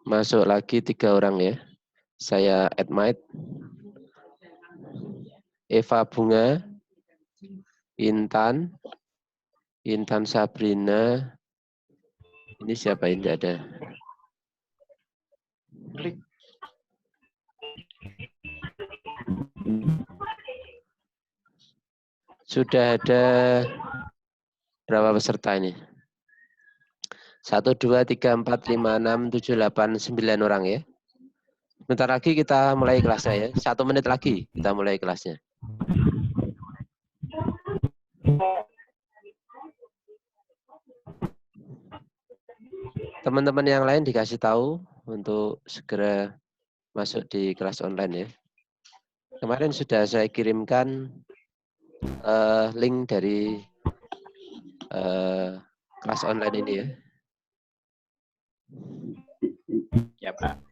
Masuk lagi 3 orang ya. Saya admit. Eva Bunga, Intan Sabrina. Ini siapa yang tidak ada? Sudah ada berapa peserta ini? 1, 2, 3, 4, 5, 6, 7, 8, 9 orang ya. Bentar lagi kita mulai kelasnya ya. 1 menit lagi kita mulai kelasnya. Teman-teman yang lain dikasih tahu untuk segera masuk di kelas online ya. Kemarin sudah saya kirimkan link dari kelas online ini ya. Ya, Pak.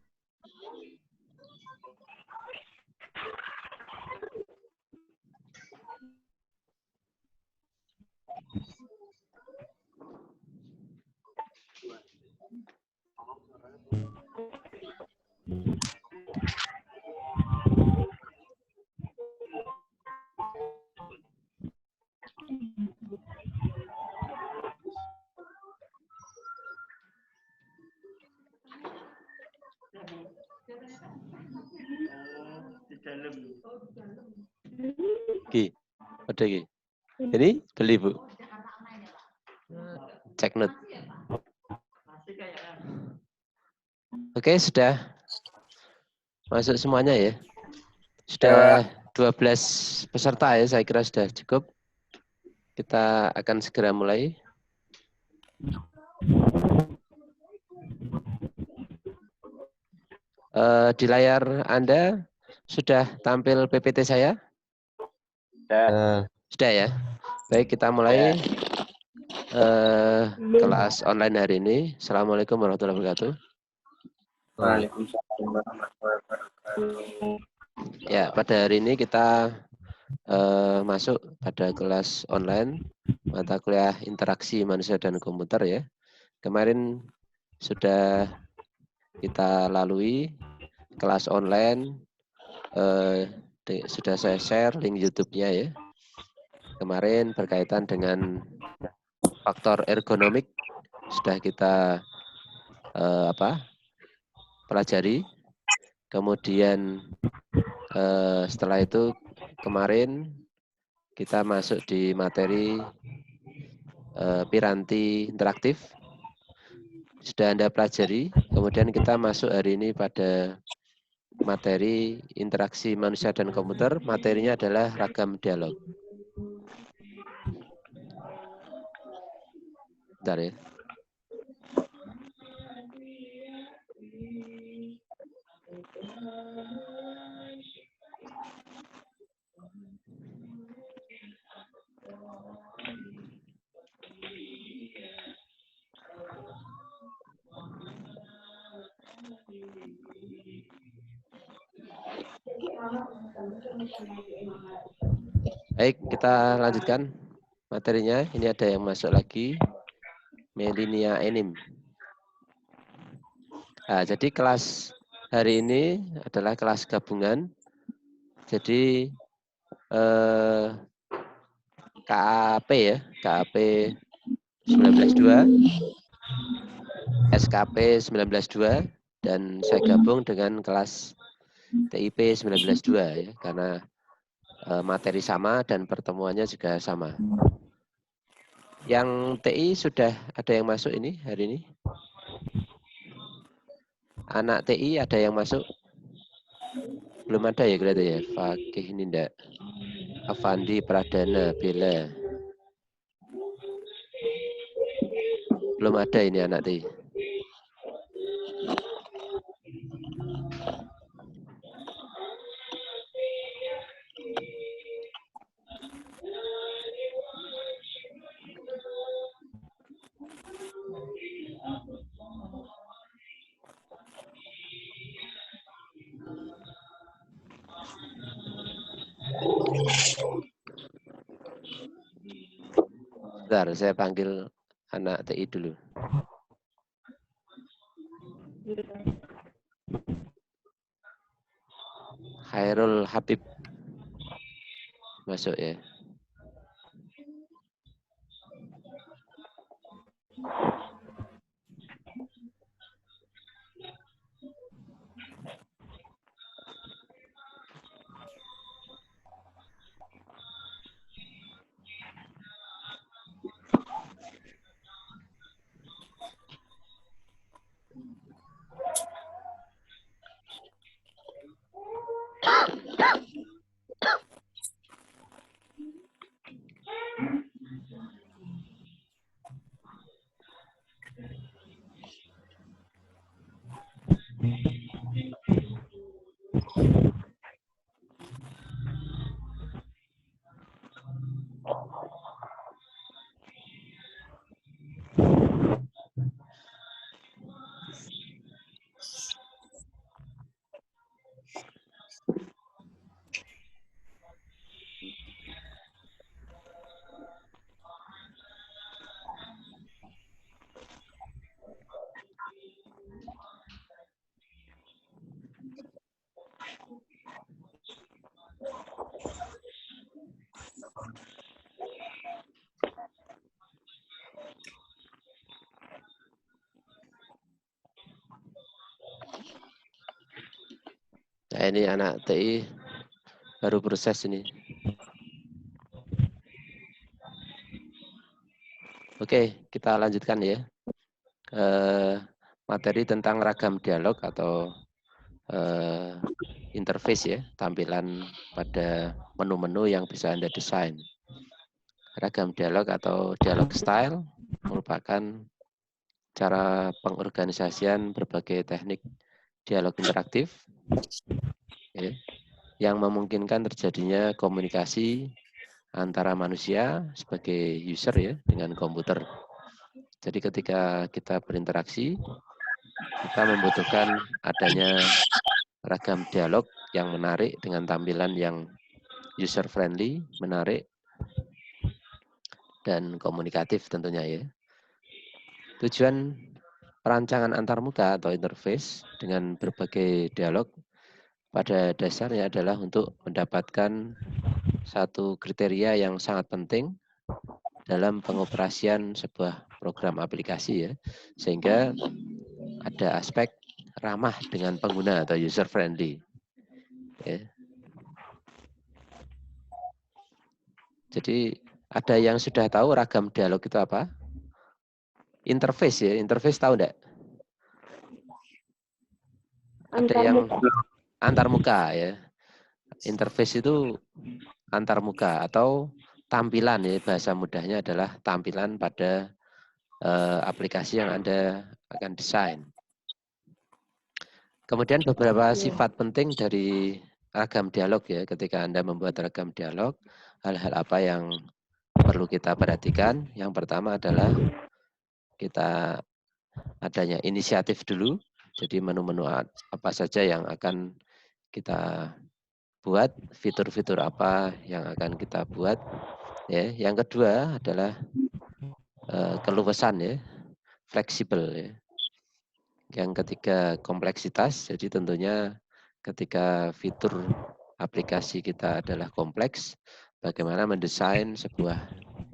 Ki, ada Ki. Ini beli Bu. Cek note. Oke, sudah masuk semuanya ya. Sudah 12 peserta ya, saya kira sudah cukup. Kita akan segera mulai. Di layar Anda sudah tampil PPT saya? Sudah ya. Baik, kita mulai kelas online hari ini. Assalamualaikum warahmatullahi wabarakatuh. Waalaikumsalam warahmatullahi wabarakatuh. Ya, pada hari ini kita masuk pada kelas online mata kuliah interaksi manusia dan komputer ya. Kemarin sudah kita lalui kelas online, sudah saya share link YouTube-nya ya. Kemarin berkaitan dengan faktor ergonomik sudah kita pelajari. Kemudian setelah itu kemarin kita masuk di materi piranti interaktif. Sudah Anda pelajari. Kemudian kita masuk hari ini pada materi interaksi manusia dan komputer. Materinya adalah ragam dialog. Bentar ya. Baik, kita lanjutkan materinya. Ini ada yang masuk lagi. Melinia Enim. Nah, jadi kelas hari ini adalah kelas gabungan. Jadi KAP ya, KAP 19.2, SKP 19.2, dan saya gabung dengan kelas TIP 19.2 ya, karena materi sama dan pertemuannya juga sama. Yang TI sudah ada yang masuk ini hari ini? Anak TI ada yang masuk? Belum ada ya kelihatan ya. Fakih ini enggak. Avandi, Pradana, Bella. Belum ada ini anak TI. Bentar, saya panggil anak TI dulu. Khairul Habib masuk ya. Nah, ini anak TI baru proses ini. Oke, kita lanjutkan ya. Materi tentang ragam dialog atau interface ya, tampilan pada menu-menu yang bisa Anda desain. Ragam dialog atau dialog style merupakan cara pengorganisasian berbagai teknik dialog interaktif ya, yang memungkinkan terjadinya komunikasi antara manusia sebagai user ya dengan komputer. Jadi ketika kita berinteraksi, kita membutuhkan adanya ragam dialog yang menarik dengan tampilan yang user friendly, menarik, dan komunikatif tentunya ya. Tujuan perancangan antarmuka atau interface dengan berbagai dialog pada dasarnya adalah untuk mendapatkan satu kriteria yang sangat penting dalam pengoperasian sebuah program aplikasi ya, sehingga ada aspek ramah dengan pengguna atau user friendly. Ya. Jadi ada yang sudah tahu ragam dialog itu apa? Interface ya, interface tahu enggak? Ada yang antarmuka ya. Interface itu antarmuka atau tampilan ya, bahasa mudahnya adalah tampilan pada aplikasi yang Anda akan desain. Kemudian beberapa sifat penting dari ragam dialog ya, ketika Anda membuat ragam dialog, hal-hal apa yang perlu kita perhatikan? Yang pertama adalah kita adanya inisiatif dulu, jadi menu-menu apa saja yang akan kita buat, fitur-fitur apa yang akan kita buat. Ya, yang kedua adalah keluasan ya, fleksibel ya. Yang ketiga kompleksitas, jadi tentunya ketika fitur aplikasi kita adalah kompleks, bagaimana mendesain sebuah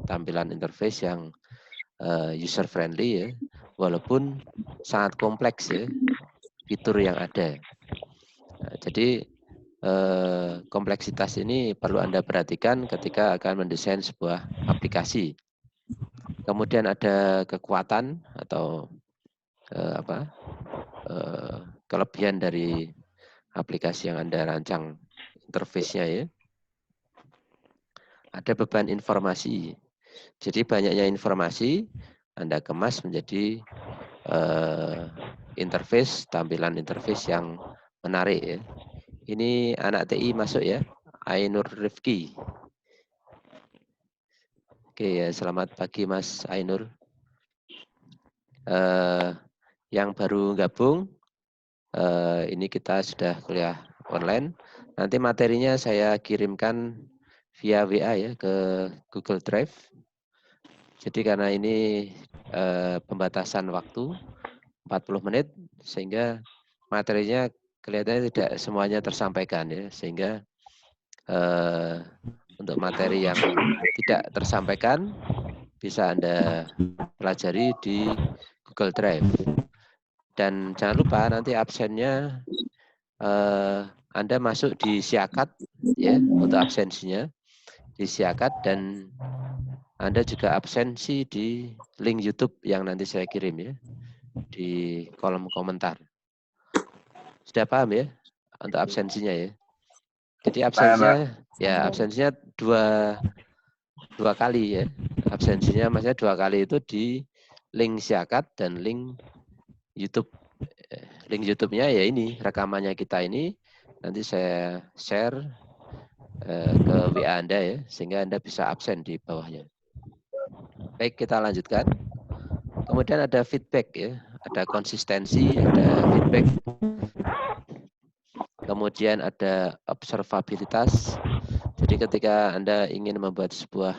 tampilan interface yang user friendly ya, walaupun sangat kompleks ya fitur yang ada. Nah, jadi kompleksitas ini perlu Anda perhatikan ketika akan mendesain sebuah aplikasi. Kemudian ada kekuatan atau kelebihan dari aplikasi yang Anda rancang interface-nya ya. Ada beban informasi. Jadi banyaknya informasi Anda kemas menjadi interface, tampilan interface yang menarik ya. Ini anak TI masuk ya, Ainur Rifki. Oke ya, selamat pagi Mas Ainur. Yang baru gabung, ini kita sudah kuliah online. Nanti materinya saya kirimkan via WA ya ke Google Drive. Jadi karena ini pembatasan waktu, 40 menit sehingga materinya kelihatannya tidak semuanya tersampaikan ya, sehingga untuk materi yang tidak tersampaikan bisa Anda pelajari di Google Drive. Dan jangan lupa nanti absennya Anda masuk di Siakat ya untuk absensinya di Siakat, dan Anda juga absensi di link YouTube yang nanti saya kirim ya di kolom komentar. Sudah paham ya untuk absensinya ya? Jadi absensinya dua kali ya. Absensinya maksudnya 2 kali itu di link Siakat dan link YouTube. Link YouTube-nya ya ini rekamannya kita ini nanti saya share ke WA Anda ya, sehingga Anda bisa absen di bawahnya. Baik, kita lanjutkan. Kemudian ada feedback ya, ada konsistensi, ada feedback. Kemudian ada observabilitas. Jadi ketika Anda ingin membuat sebuah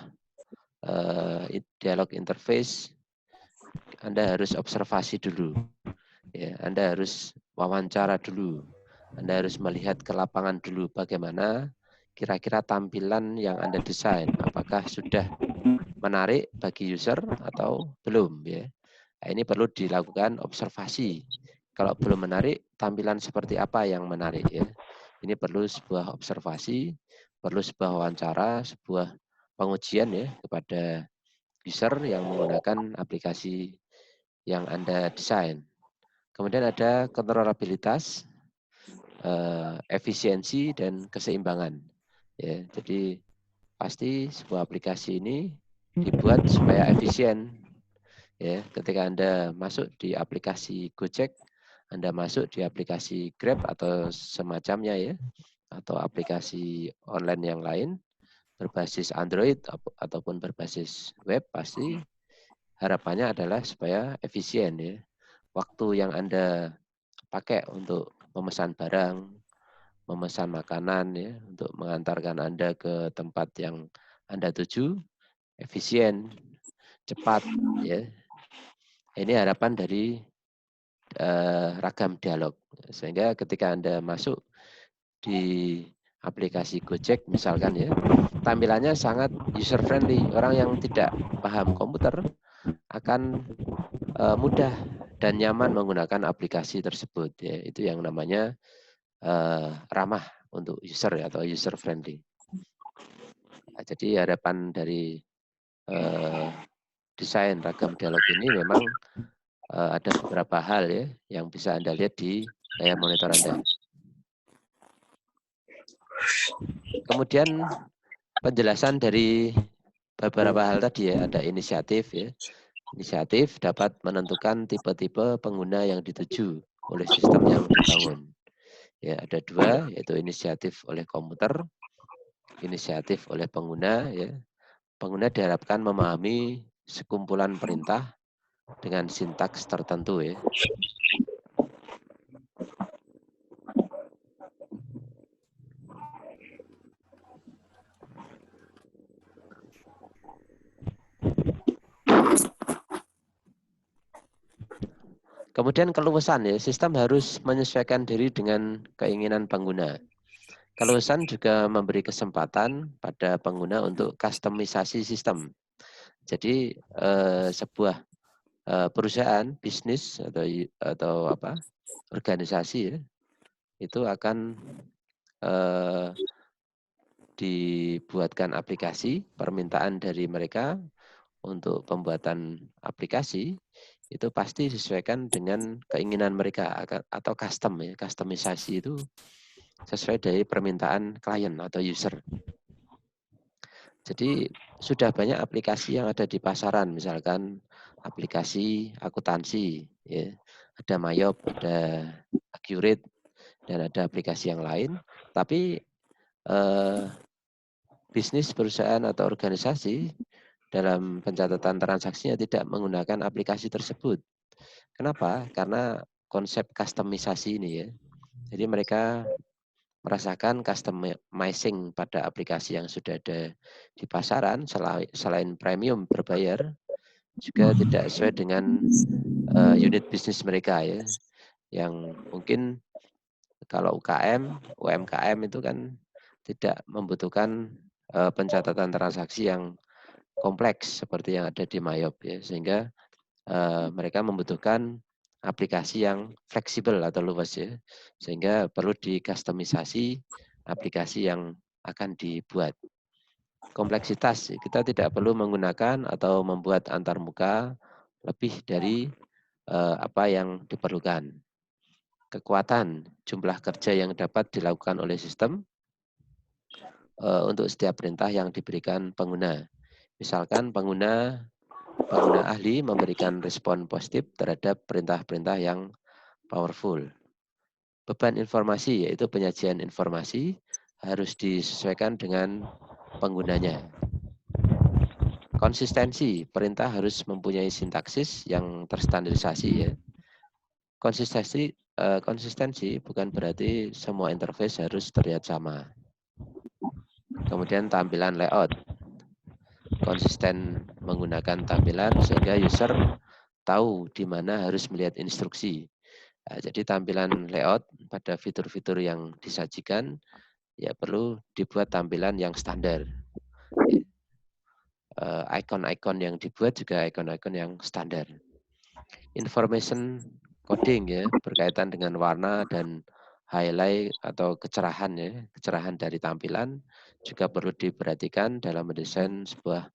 dialog interface, Anda harus observasi dulu. Ya, Anda harus wawancara dulu. Anda harus melihat ke lapangan dulu bagaimana kira-kira tampilan yang Anda desain. Apakah sudah menarik bagi user atau belum ya. Nah, ini perlu dilakukan observasi. Kalau belum menarik, tampilan seperti apa yang menarik ya. Ini perlu sebuah observasi, perlu sebuah wawancara, sebuah pengujian ya kepada user yang menggunakan aplikasi yang Anda desain. Kemudian ada kontrolabilitas, efisiensi, dan keseimbangan. Ya, jadi pasti sebuah aplikasi ini dibuat supaya efisien. Ya, ketika Anda masuk di aplikasi Gojek, Anda masuk di aplikasi Grab atau semacamnya ya, atau aplikasi online yang lain berbasis Android ataupun berbasis web, pasti harapannya adalah supaya efisien ya. Waktu yang Anda pakai untuk memesan barang, memesan makanan ya, untuk mengantarkan Anda ke tempat yang Anda tuju, efisien, cepat ya. Ini harapan dari ragam dialog. Sehingga ketika Anda masuk di aplikasi Gojek misalkan ya, tampilannya sangat user friendly. Orang yang tidak paham komputer akan mudah dan nyaman menggunakan aplikasi tersebut ya. Itu yang namanya ramah untuk user atau user friendly. Nah, jadi harapan dari desain ragam dialog ini memang ada beberapa hal ya yang bisa Anda lihat di layar monitor Anda. Kemudian penjelasan dari beberapa hal tadi ya, ada inisiatif ya. Inisiatif dapat menentukan tipe-tipe pengguna yang dituju oleh sistem yang dibangun. Ya, ada 2, yaitu inisiatif oleh komputer, inisiatif oleh pengguna ya. Pengguna diharapkan memahami sekumpulan perintah dengan sintaks tertentu ya. Kemudian keluasan ya, sistem harus menyesuaikan diri dengan keinginan pengguna. Keluasan juga memberi kesempatan pada pengguna untuk kustomisasi sistem. Jadi sebuah perusahaan, bisnis atau apa organisasi ya, itu akan dibuatkan aplikasi, permintaan dari mereka untuk pembuatan aplikasi itu pasti disesuaikan dengan keinginan mereka atau custom ya. Customisasi itu sesuai dari permintaan klien atau user. Jadi sudah banyak aplikasi yang ada di pasaran, misalkan aplikasi akuntansi, ya. Ada Mayop, ada Accurate, dan ada aplikasi yang lain. Tapi bisnis, perusahaan atau organisasi dalam pencatatan transaksinya tidak menggunakan aplikasi tersebut. Kenapa? Karena konsep customisasi ini ya. Jadi mereka merasakan customizing pada aplikasi yang sudah ada di pasaran selain premium berbayar, juga tidak sesuai dengan unit bisnis mereka ya. Yang mungkin kalau UMKM itu kan tidak membutuhkan pencatatan transaksi yang kompleks seperti yang ada di Mayop ya, sehingga mereka membutuhkan aplikasi yang fleksibel atau luas ya, sehingga perlu dikustomisasi aplikasi yang akan dibuat. Kompleksitas, kita tidak perlu menggunakan atau membuat antarmuka lebih dari apa yang diperlukan. Kekuatan jumlah kerja yang dapat dilakukan oleh sistem untuk setiap perintah yang diberikan pengguna. Misalkan pengguna ahli memberikan respon positif terhadap perintah-perintah yang powerful. Beban informasi, yaitu penyajian informasi, harus disesuaikan dengan penggunanya. Konsistensi, perintah harus mempunyai sintaksis yang terstandarisasi ya. Konsistensi bukan berarti semua interface harus terlihat sama. Kemudian tampilan layout. Konsisten menggunakan tampilan sehingga user tahu di mana harus melihat instruksi. Nah, jadi tampilan layout pada fitur-fitur yang disajikan ya perlu dibuat tampilan yang standar. Icon-icon yang dibuat juga icon-icon yang standar. Information coding ya berkaitan dengan warna dan highlight atau kecerahan ya, kecerahan dari tampilan juga perlu diperhatikan dalam mendesain sebuah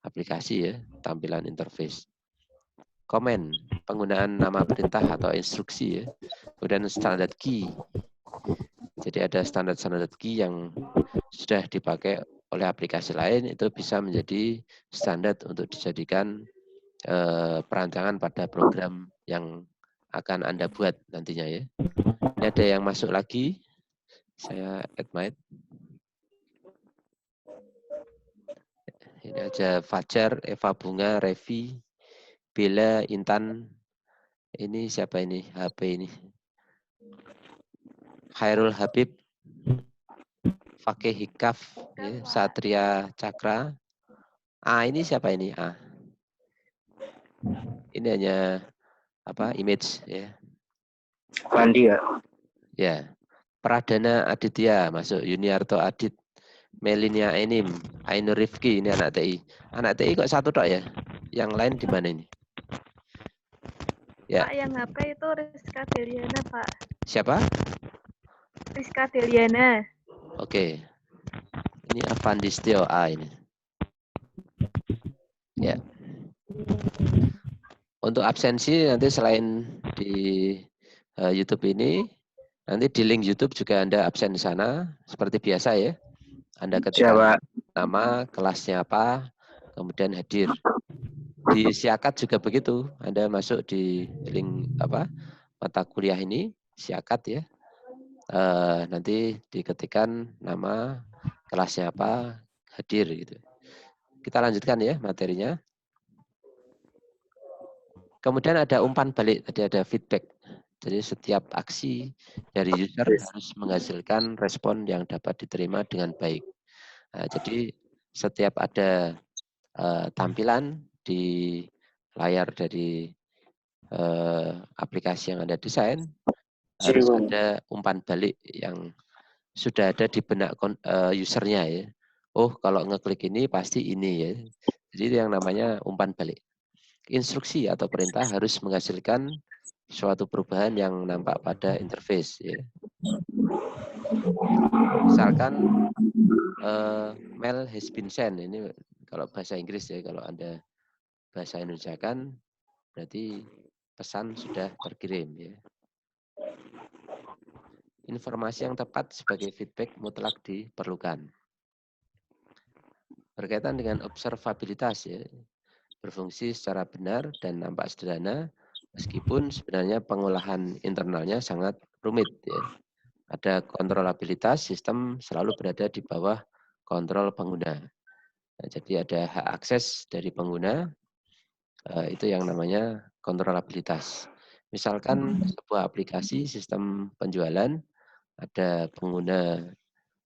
aplikasi ya, tampilan interface. Komen, penggunaan nama perintah atau instruksi ya. Kemudian standard key. Jadi ada standar-standar key yang sudah dipakai oleh aplikasi lain itu bisa menjadi standar untuk dijadikan perancangan pada program yang akan Anda buat nantinya ya. Ini ada yang masuk lagi. Saya admit. Ini aja Fajar, Eva Bunga, Revi, Bella, Intan. Ini siapa ini? HP ini. Khairul Habib, Fakih Hikaf, ya, Satria Cakra. Ini siapa ini? Ini hanya apa? Image ya. Fandi ya. Ya. Pradana Aditya masuk, Yuniarto Adit, Melinia Enim, Ainur Rifki, ini anak TI. Anak TI kok satu tok ya? Yang lain di mana ini? Ya. Pak, yang HP itu Rizka Deliana, Pak. Siapa? Rizka Deliana. Oke. Ini Avandistio A ini. Ya. Untuk absensi nanti selain di YouTube ini, nanti di link YouTube juga Anda absen di sana seperti biasa ya. Anda ketikkan nama, kelasnya apa, kemudian hadir. Di Siakat juga begitu. Anda masuk di link apa mata kuliah ini, Siakat ya. Nanti diketikkan nama, kelasnya apa, hadir gitu. Kita lanjutkan ya materinya. Kemudian ada umpan balik, tadi ada feedback. Jadi setiap aksi dari user harus menghasilkan respon yang dapat diterima dengan baik. Nah, jadi setiap ada tampilan di layar dari aplikasi yang Anda desain, harus ada umpan balik yang sudah ada di benak usernya ya. Oh, kalau ngeklik ini pasti ini ya. Jadi itu yang namanya umpan balik. Instruksi atau perintah harus menghasilkan suatu perubahan yang nampak pada interface ya. Misalkan mail has been sent, ini kalau bahasa Inggris ya, kalau Anda bahasa Indonesia kan berarti pesan sudah terkirim ya. Informasi yang tepat sebagai feedback mutlak diperlukan. Berkaitan dengan observabilitas ya, berfungsi secara benar dan nampak sederhana, meskipun sebenarnya pengolahan internalnya sangat rumit ya. Ada kontrolabilitas, sistem selalu berada di bawah kontrol pengguna. Nah, jadi ada hak akses dari pengguna, itu yang namanya kontrolabilitas. Misalkan sebuah aplikasi sistem penjualan, ada pengguna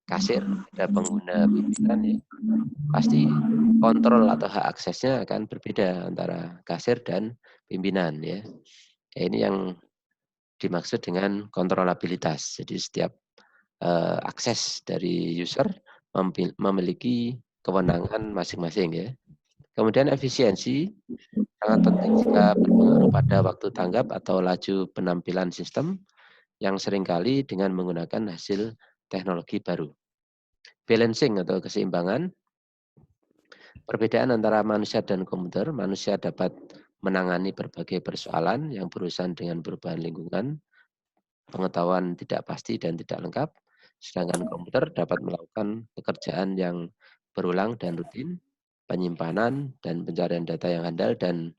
kasir, ada pengguna pimpinan ya, pasti kontrol atau hak aksesnya akan berbeda antara kasir dan pimpinan ya. Ini yang dimaksud dengan kontrolabilitas. Jadi setiap akses dari user memiliki kewenangan masing-masing ya. Kemudian efisiensi sangat penting jika berpengaruh pada waktu tanggap atau laju penampilan sistem yang seringkali dengan menggunakan hasil teknologi baru. Balancing atau keseimbangan, perbedaan antara manusia dan komputer, manusia dapat menangani berbagai persoalan yang berurusan dengan perubahan lingkungan, pengetahuan tidak pasti dan tidak lengkap, sedangkan komputer dapat melakukan pekerjaan yang berulang dan rutin, penyimpanan dan pencarian data yang handal, dan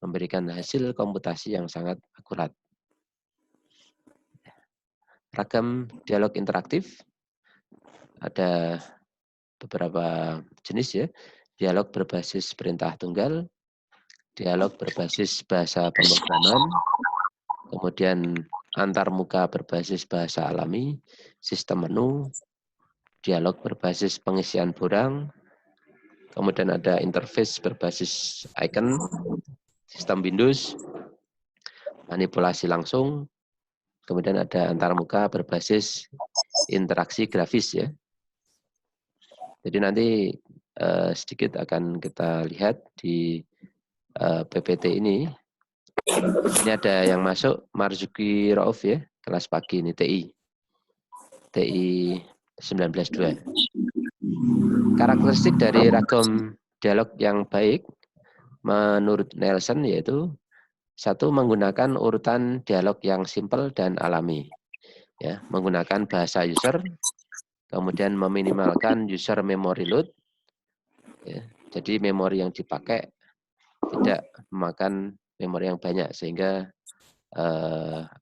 memberikan hasil komputasi yang sangat akurat. Ragam dialog interaktif, ada beberapa jenis ya. Dialog berbasis perintah tunggal, dialog berbasis bahasa pemrograman, kemudian antarmuka berbasis bahasa alami, sistem menu, dialog berbasis pengisian borang, kemudian ada interface berbasis icon, sistem Windows, manipulasi langsung, kemudian ada antarmuka berbasis interaksi grafis ya. Jadi nanti sedikit akan kita lihat di PPT ini. Ini ada yang masuk Marzuki Rauf ya, kelas pagi ini TI 19.2. Karakteristik dari ragam dialog yang baik menurut Nelson yaitu satu, menggunakan urutan dialog yang simpel dan alami, ya, menggunakan bahasa user, kemudian meminimalkan user memory load, ya, jadi memori yang dipakai tidak memakan memori yang banyak sehingga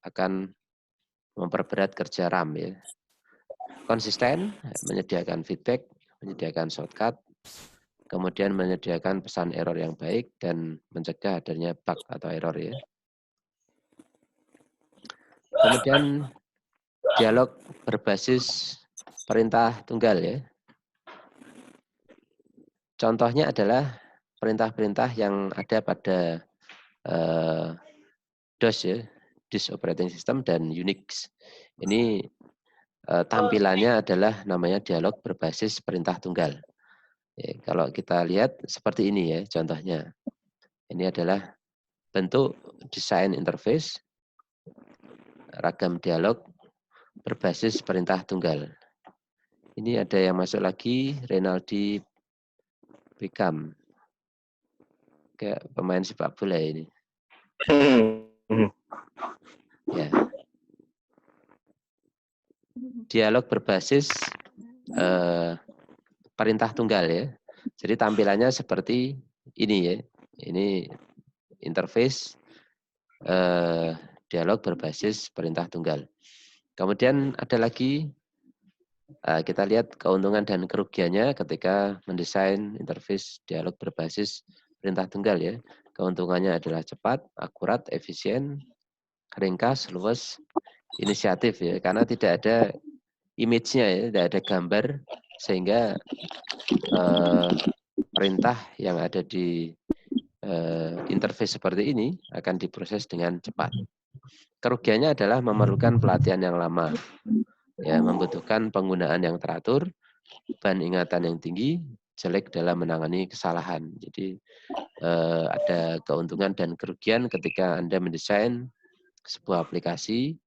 akan memperberat kerja RAM ya. Konsisten, menyediakan feedback, menyediakan shortcut, kemudian menyediakan pesan error yang baik dan mencegah adanya bug atau error ya. Kemudian dialog berbasis perintah tunggal ya. Contohnya adalah perintah-perintah yang ada pada DOS ya, Disk Operating System dan Unix. Ini tampilannya adalah namanya dialog berbasis perintah tunggal. Ya, kalau kita lihat seperti ini ya contohnya. Ini adalah bentuk desain interface ragam dialog berbasis perintah tunggal. Ini ada yang masuk lagi, Renaldi Beckham. Kayak pemain sepak bola ini. Ya. Dialog berbasis perintah tunggal ya. Jadi tampilannya seperti ini ya. Ini interface dialog berbasis perintah tunggal. Kemudian ada lagi kita lihat keuntungan dan kerugiannya ketika mendesain interface dialog berbasis perintah tunggal ya. Keuntungannya adalah cepat, akurat, efisien, ringkas, luas, inisiatif ya. Karena tidak ada image-nya ya, tidak ada gambar sehingga perintah yang ada di interface seperti ini akan diproses dengan cepat. Kerugiannya adalah memerlukan pelatihan yang lama, ya, membutuhkan penggunaan yang teratur, beban ingatan yang tinggi, jelek dalam menangani kesalahan. Jadi ada keuntungan dan kerugian ketika Anda mendesain sebuah aplikasi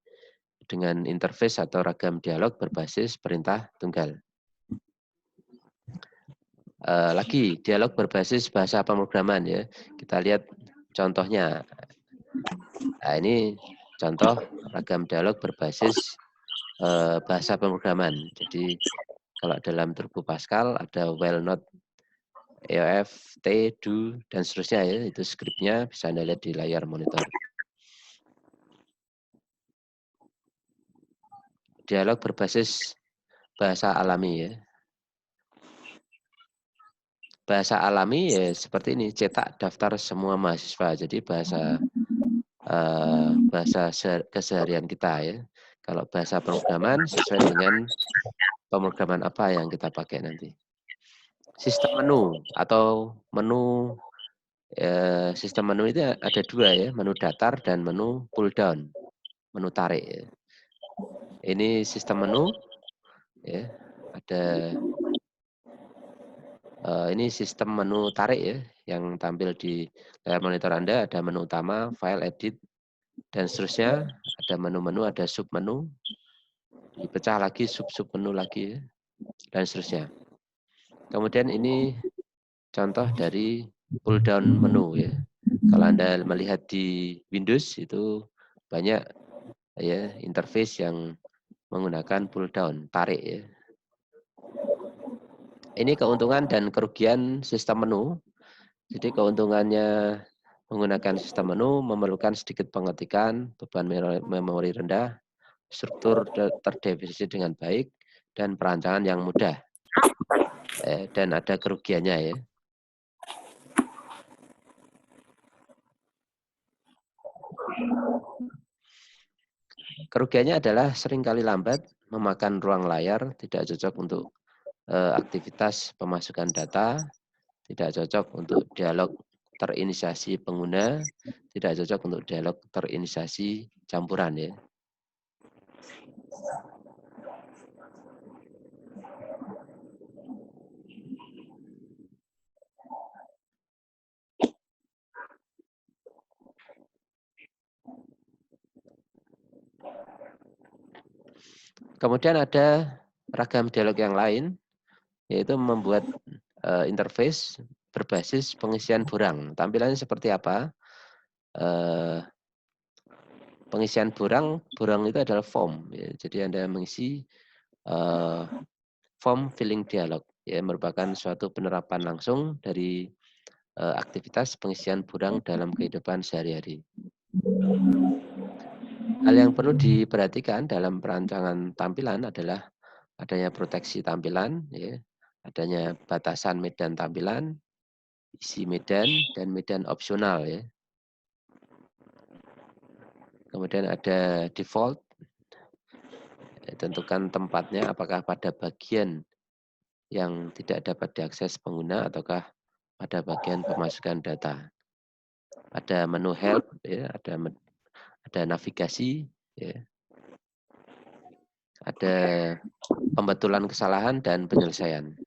dengan interface atau ragam dialog berbasis perintah tunggal. Lagi dialog berbasis bahasa pemrograman ya. Kita lihat contohnya. Nah, ini contoh ragam dialog berbasis bahasa pemrograman. Jadi kalau dalam Turbo Pascal ada while not, EOF, T, do, dan seterusnya ya. Itu skripnya bisa Anda lihat di layar monitor. Dialog berbasis bahasa alami ya. Bahasa alami ya seperti ini, cetak daftar semua mahasiswa. Jadi bahasa keseharian kita ya. Kalau bahasa pemrograman sesuai dengan pemrograman apa yang kita pakai nanti. Sistem menu atau menu sistem menu itu ada dua ya, menu datar dan menu pull down, menu tarik. Ya. Ini sistem menu, ya, ada ini sistem menu tarik ya, yang tampil di layar monitor Anda, ada menu utama, file, edit, dan seterusnya. Ada menu-menu, ada sub-menu, dipecah lagi, sub-sub menu lagi, ya, dan seterusnya. Kemudian ini contoh dari pull down menu ya. Kalau Anda melihat di Windows itu banyak ya interface yang menggunakan pull down, tarik ya. Ini keuntungan dan kerugian sistem menu. Jadi keuntungannya menggunakan sistem menu memerlukan sedikit pengetikan, beban memori rendah, struktur terdefinisi dengan baik, dan perancangan yang mudah. Dan ada kerugiannya ya. Kerugiannya adalah seringkali lambat, memakan ruang layar, tidak cocok untuk aktivitas pemasukan data, tidak cocok untuk dialog terinisiasi pengguna, tidak cocok untuk dialog terinisiasi campuran ya. Kemudian ada ragam dialog yang lain, yaitu membuat interface berbasis pengisian borang. Tampilannya seperti apa? Pengisian borang itu adalah form. Ya. Jadi Anda mengisi form filling dialog. Ya, merupakan suatu penerapan langsung dari aktivitas pengisian borang dalam kehidupan sehari-hari. Hal yang perlu diperhatikan dalam perancangan tampilan adalah adanya proteksi tampilan, ya, adanya batasan medan tampilan, isi medan, dan medan opsional. Ya. Kemudian ada default, tentukan tempatnya apakah pada bagian yang tidak dapat diakses pengguna ataukah pada bagian pemasukan data. Ada menu help, ya, ada navigasi, ya. Ada pembetulan kesalahan dan penyelesaian.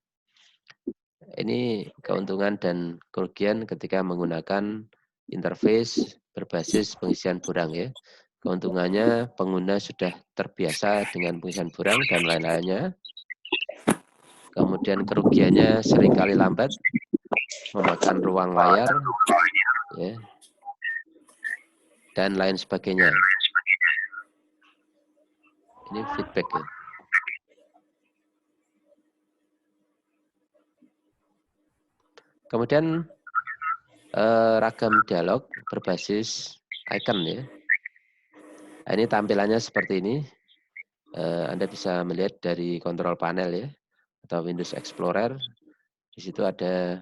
Ini keuntungan dan kerugian ketika menggunakan interface berbasis pengisian borang ya. Keuntungannya pengguna sudah terbiasa dengan pengisian borang dan lain-lainnya. Kemudian kerugiannya seringkali lambat, memakan ruang layar, ya, dan lain sebagainya. Ini feedback ya. Kemudian ragam dialog berbasis icon ya. Nah, ini tampilannya seperti ini. Anda bisa melihat dari kontrol panel ya, atau Windows Explorer. Di situ ada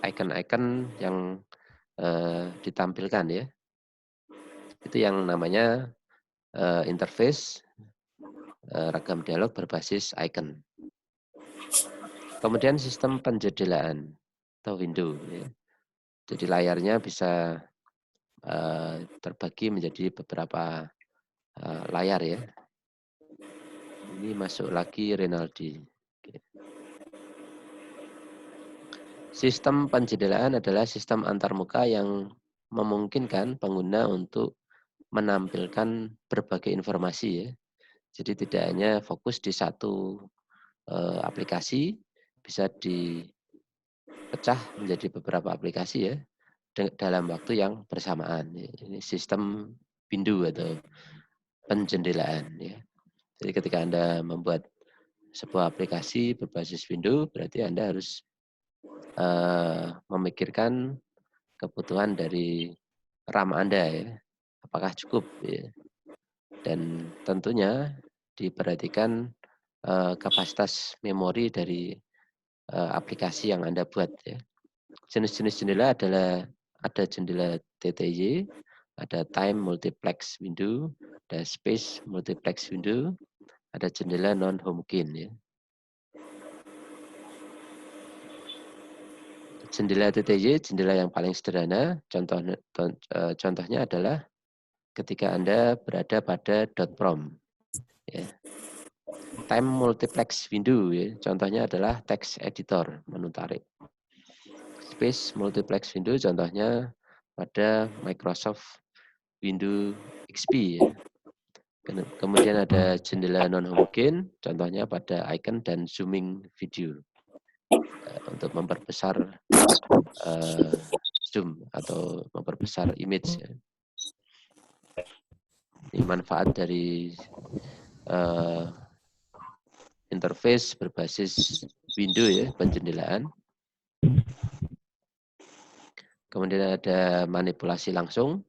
icon-icon yang ditampilkan ya. Itu yang namanya interface ragam dialog berbasis icon. Kemudian sistem penjendelaan atau window. Ya. Jadi layarnya bisa terbagi menjadi beberapa layar ya. Ini masuk lagi Rinaldi. Sistem penjendelaan adalah sistem antarmuka yang memungkinkan pengguna untuk menampilkan berbagai informasi ya. Jadi tidak hanya fokus di satu aplikasi, bisa dipecah menjadi beberapa aplikasi ya dalam waktu yang bersamaan. Ini sistem window atau penjendelaan ya. Jadi ketika Anda membuat sebuah aplikasi berbasis window, berarti Anda harus memikirkan kebutuhan dari RAM Anda ya. Apakah cukup ya. Dan tentunya diperhatikan kapasitas memori dari aplikasi yang Anda buat ya. Jenis-jenis jendela adalah ada jendela TTY, ada time multiplex window, ada space multiplex window, ada jendela non-homogen ya. Jendela TTY, jendela yang paling sederhana, contohnya adalah ketika Anda berada pada .prom. Ya. Time multiplex window, ya. Contohnya adalah text editor, menu tarik. Space multiplex window, contohnya pada Microsoft Windows XP. Ya. Kemudian ada jendela non-homogen, contohnya pada icon dan zooming video. Untuk memperbesar zoom atau memperbesar image. Ya. Ini manfaat dari interface berbasis window ya, penjendelaan. Kemudian ada manipulasi langsung,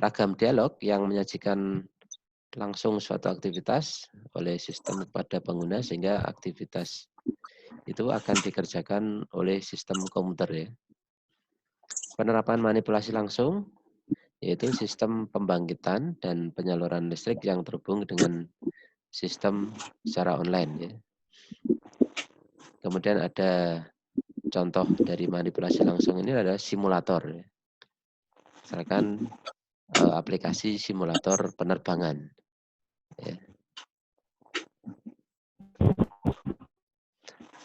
ragam dialog yang menyajikan langsung suatu aktivitas oleh sistem kepada pengguna sehingga aktivitas itu akan dikerjakan oleh sistem komputer ya. Penerapan manipulasi langsung yaitu sistem pembangkitan dan penyaluran listrik yang terhubung dengan sistem secara online ya. Kemudian ada contoh dari manipulasi langsung ini adalah simulator ya. Misalkan aplikasi simulator penerbangan ya.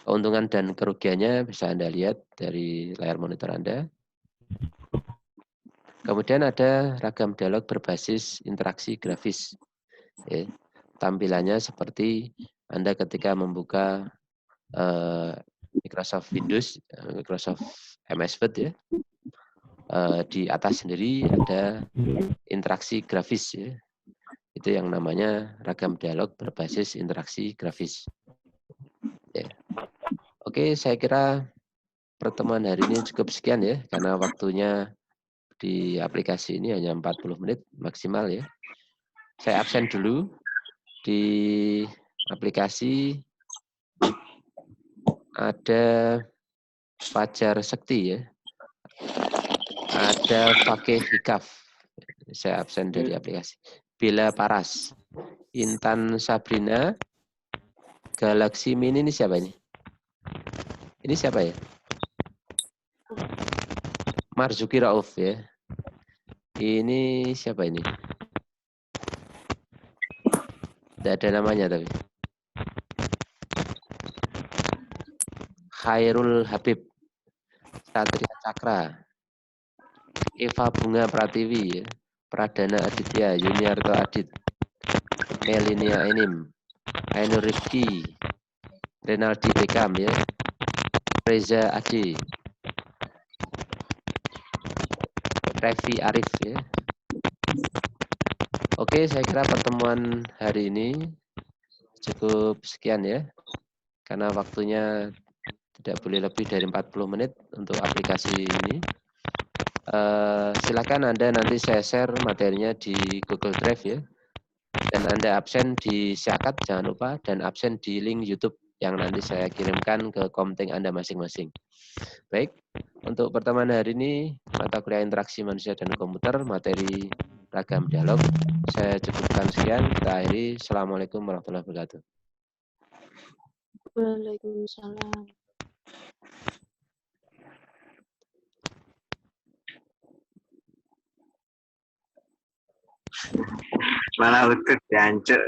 Keuntungan dan kerugiannya bisa Anda lihat dari layar monitor Anda. Kemudian ada ragam dialog berbasis interaksi grafis. Ya. Tampilannya seperti Anda ketika membuka Microsoft Windows, Microsoft MS Word ya. Di atas sendiri ada interaksi grafis ya. Itu yang namanya ragam dialog berbasis interaksi grafis. Ya. Oke, saya kira pertemuan hari ini cukup sekian ya, karena waktunya di aplikasi ini hanya 40 menit maksimal ya. Saya absen dulu di aplikasi. Ada Fajar Sekti ya. Ada Fakih Hikaf. Saya absen dari aplikasi. Bella Paras. Intan Sabrina. Galaxy Mini ini siapa ini? Ini siapa ya? Marzuki Rauf ya. Ini siapa ini? Tidak ada namanya tapi. Khairul Habib. Satria Cakra. Eva Bunga Pratiwi ya. Pradana Aditya. Yuniarto Adit. Melinia Enim. Ainur Rifki. Renaldi Bekam ya. Reza Adi. Revi Arif ya. Oke, saya kira pertemuan hari ini cukup sekian ya. Karena waktunya tidak boleh lebih dari 40 menit untuk aplikasi ini. Silakan Anda nanti saya share materinya di Google Drive ya. Dan Anda absen di Syakat jangan lupa, dan absen di link YouTube yang nanti saya kirimkan ke komting Anda masing-masing. Baik, untuk pertemuan hari ini, mata kuliah interaksi manusia dan komputer, materi ragam dialog, saya cukupkan sekian. Kita akhiri. Assalamualaikum warahmatullahi wabarakatuh. Waalaikumsalam. Malah betul, jancuk.